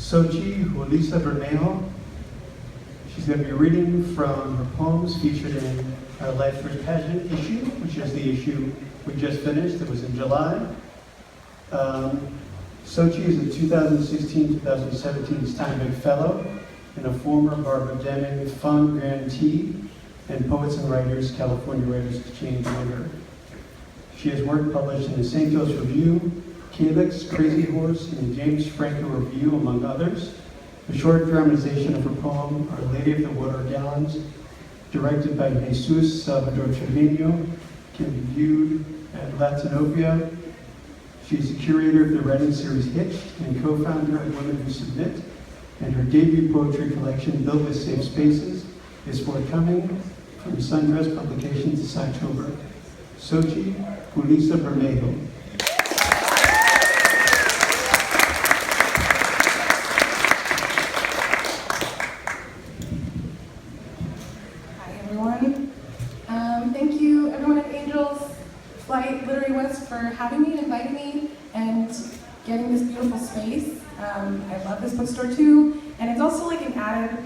Xochitl-Julisa Bermejo. She's going to be reading from her poems featured in our Life for Pageant issue, which is the issue we just finished. It was in July. Xochitl is a 2016-2017 Steinbeck Fellow and a former Barbara Deming Fund Grantee and Poets and Writers California Writers Exchange winner. She has work published in the St. Joe's Review, Calyx, Crazy Horse, and the James Franco Review, among others. A short dramatization of her poem, Our Lady of the Water Gallons, directed by Jesus Salvador Trevino, can be viewed at Latinopia. She's the curator of the writing series Hitched and co-founder of Women Who Submit, and her debut poetry collection, Built with Safe Spaces, is forthcoming from Sundress Publications this October. Xochitl-Julisa Bermejo. Thank you everyone at Angel's Flight Literary West for having me and inviting me and getting this beautiful space. I love this bookstore too, and it's also like an added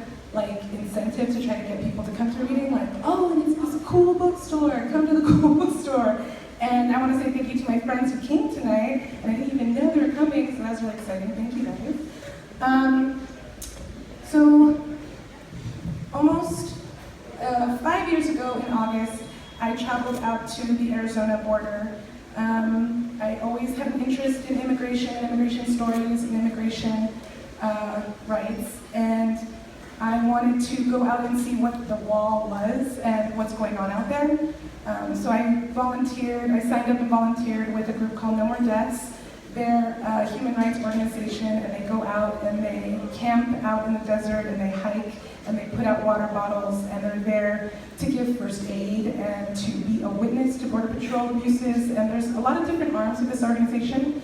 incentive to try to get people to come to a reading, oh, and it's this cool bookstore, come to the cool bookstore. And I want to say thank you to my friends who came tonight, and I didn't even know they were coming, so that was really exciting. Thank you guys. So almost 5 years ago in August, I traveled out to the Arizona border. I always had an interest in immigration stories, and immigration rights, and I wanted to go out and see what the wall was and what's going on out there. So I signed up and volunteered with a group called No More Deaths. They're a human rights organization, and they go out and they camp out in the desert, and they hike, and they put out water bottles, and they're there to give first aid and to be a witness to Border Patrol abuses. And there's a lot of different arms of this organization.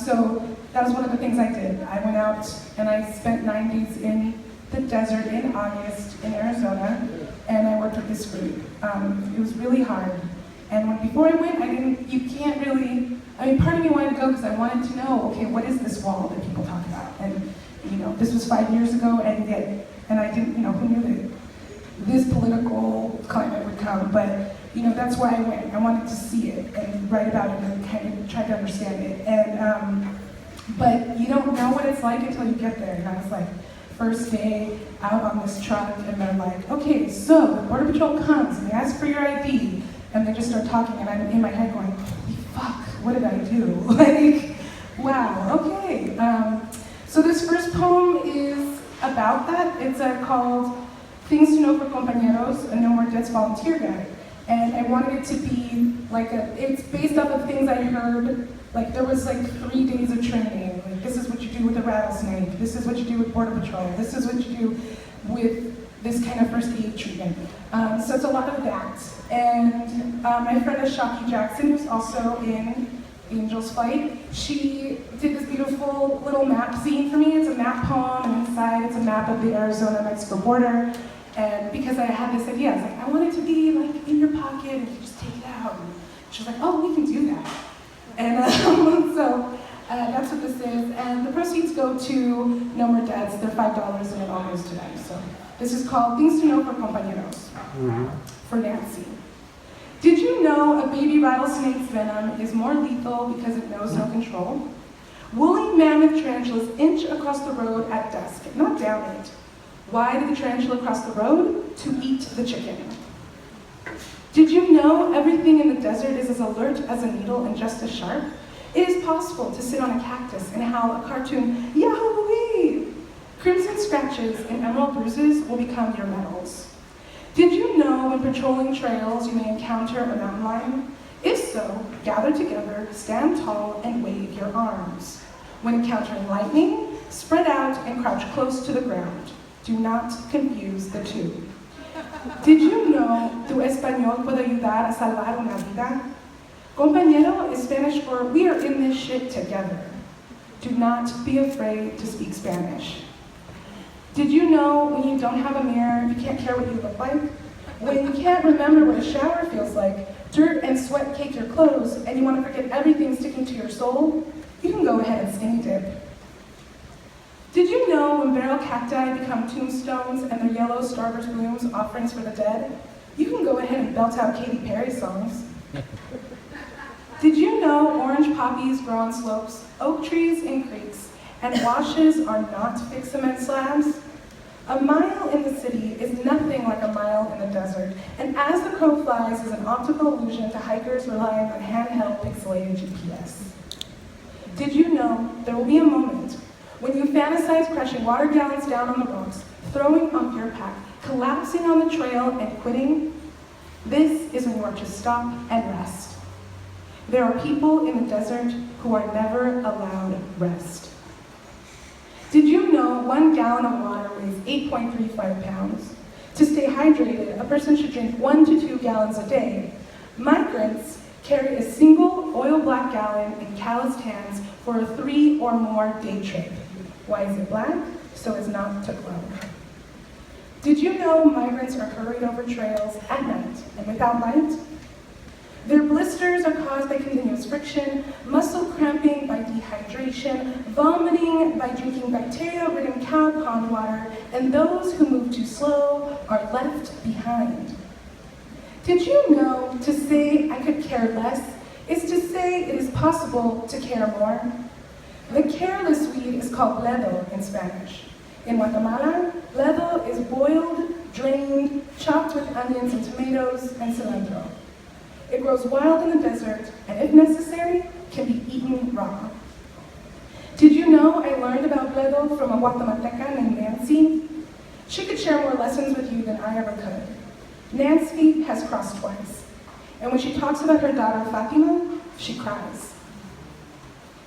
So that was one of the things I did. I went out and I spent 9 days in the desert in August in Arizona, and I worked with this group. It was really hard. And before I went, part of me wanted to go because I wanted to know, okay, what is this wall that people talk about? And this was 5 years ago, and I didn't, who knew that this political climate would come, but that's why I went. I wanted to see it and write about it and kind of try to understand it. And but you don't know what it's like until you get there. And I was like, first day out on this truck, and they're like, okay, so the Border Patrol comes and they ask for your ID, and they just start talking, and I'm in my head going, holy fuck, what did I do? Wow, okay. So this first poem is about that. It's called Things to Know for Compañeros, a No More Deaths volunteer guide. And I wanted it to be it's based off of things I heard, there was 3 days of training. This is what you do with a rattlesnake. This is what you do with Border Patrol. This is what you do with this kind of first aid treatment. So it's a lot of that. And my friend Ashaki Jackson, who's also in Angel's Flight, she did this beautiful little map zine for me. It's a map poem, and inside it's a map of the Arizona-Mexico border. And because I had this idea, I was like, I want it to be in your pocket, and you just take it out. And she was like, oh, we can do that. And so that's what this is. And the proceeds go to No More Deaths. They're $5, and it all goes to them. So this is called Things to Know for Compañeros, for Nancy. Did you know a baby rattlesnake's venom is more lethal because it knows no control? Woolly mammoth tarantulas inch across the road at dusk, not down it. Why did the tarantula cross the road? To eat the chicken. Did you know everything in the desert is as alert as a needle and just as sharp? It is possible to sit on a cactus and howl a cartoon, Yahoo-wee! Crimson scratches and emerald bruises will become your medals. Did you know when patrolling trails you may encounter a mountain lion? If so, gather together, stand tall, and wave your arms. When encountering lightning, spread out and crouch close to the ground. Do not confuse the two. Did you know tu español puede ayudar a salvar una vida? Compañero is Spanish for we are in this shit together. Do not be afraid to speak Spanish. Did you know when you don't have a mirror, you can't care what you look like? When you can't remember what a shower feels like, dirt and sweat cake your clothes, and you want to forget everything sticking to your soul, you can go ahead and skinny dip. Did you know when barrel cacti become tombstones and their yellow starburst blooms offerings for the dead, you can go ahead and belt out Katy Perry songs. Did you know orange poppies grow on slopes, oak trees in creeks, and washes are not fixed cement slabs? A mile in the city is nothing like a mile in the desert, and as the crow flies is an optical illusion to hikers relying on handheld pixelated GPS. Did you know there will be a moment when you fantasize crushing water gallons down on the rocks, throwing up your pack, collapsing on the trail, and quitting? This is when you are to stop and rest. There are people in the desert who are never allowed rest. Did you know 1 gallon of water weighs 8.35 pounds? To stay hydrated, a person should drink 1 to 2 gallons a day. Migrants carry a single oil black gallon in calloused hands for a 3 or more day trip. Why is it black? So as not to glow. Did you know migrants are hurried over trails at night and without light? Their blisters are caused by continuous friction, muscle cramping by dehydration, vomiting by drinking bacteria-ridden cow pond water, and those who move too slow are left behind. Did you know to say I could care less is to say it is possible to care more? The careless weed is called ledo in Spanish. In Guatemala, ledo is boiled, drained, chopped with onions and tomatoes and cilantro. It grows wild in the desert, and if necessary, can be eaten raw. Did you know I learned about bledo from a Guatemalteca named Nancy? She could share more lessons with you than I ever could. Nancy has crossed twice, and when she talks about her daughter Fatima, she cries.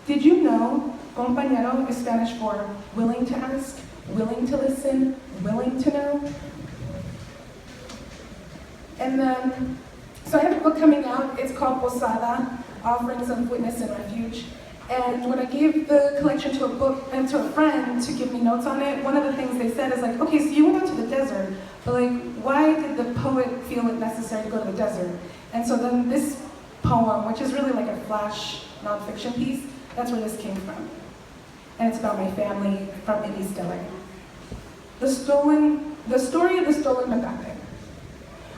Did you know compañero is Spanish for willing to ask, willing to listen, willing to know? And then, so I have a book coming out. It's called Posada, Offerings of Witness and Refuge. And when I gave the collection to a friend to give me notes on it, one of the things they said is like, okay, so you went out to the desert, but like, why did the poet feel it necessary to go to the desert? And so then this poem, which is really like a flash nonfiction piece, that's where this came from. And it's about my family from East LA. The story of the stolen metate.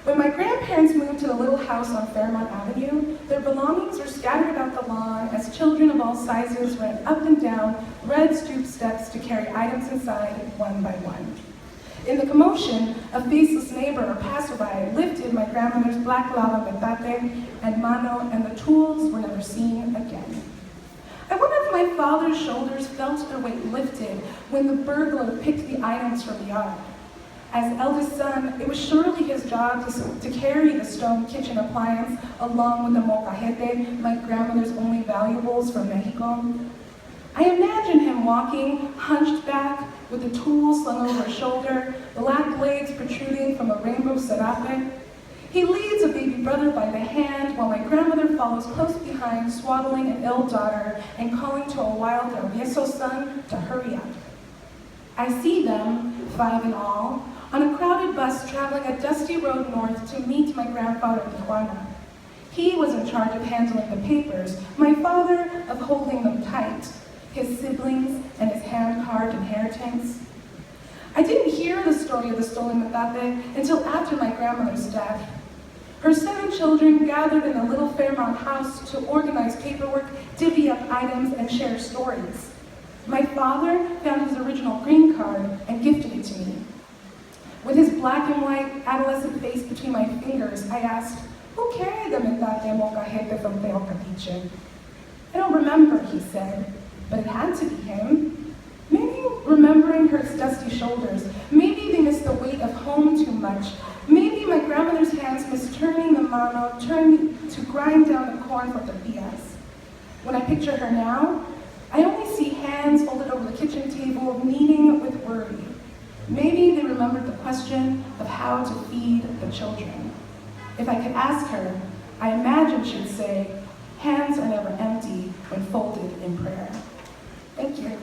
When my grandparents moved to the little house on Fairmont Avenue, their belongings were scattered about the lawn as children of all sizes ran up and down red stoop steps to carry items inside one by one. In the commotion, a faceless neighbor or passerby lifted my grandmother's black lava metate and mano, and the tools were never seen again. I wonder if my father's shoulders felt their weight lifted when the burglar picked the items from the yard. As eldest son, it was surely his job to carry the stone kitchen appliance along with the molcajete, my grandmother's only valuables from Mexico. I imagine him walking, hunched back, with the tools slung over his shoulder, black legs protruding from a rainbow serape. He leads a baby brother by the hand while my grandmother follows close behind, swaddling an ill daughter and calling to a wild travieso son to hurry up. I see them, 5 in all, on a crowded bus traveling a dusty road north to meet my grandfather in Tijuana. He was in charge of handling the papers, my father of holding them tight, his siblings and his hand-carved inheritance. I didn't hear the story of the stolen metate until after my grandmother's death. Her 7 children gathered in a little Fairmont house to organize paperwork, divvy up items, and share stories. My father found his original green card and gifted it to me. With his black and white adolescent face between my fingers, I asked, who carried the metate molcajete from Teocatiche? I don't remember, he said, but it had to be him. Maybe remembering her dusty shoulders, maybe they missed the weight of home too much, maybe my grandmother's hands missed turning the mano, turning to grind down the corn for tortillas. When I picture her now, I only see hands folded over the kitchen table, kneading with worry. Maybe they remembered the question of how to feed the children. If I could ask her, I imagine she'd say, hands are never empty when folded in prayer. Thank you.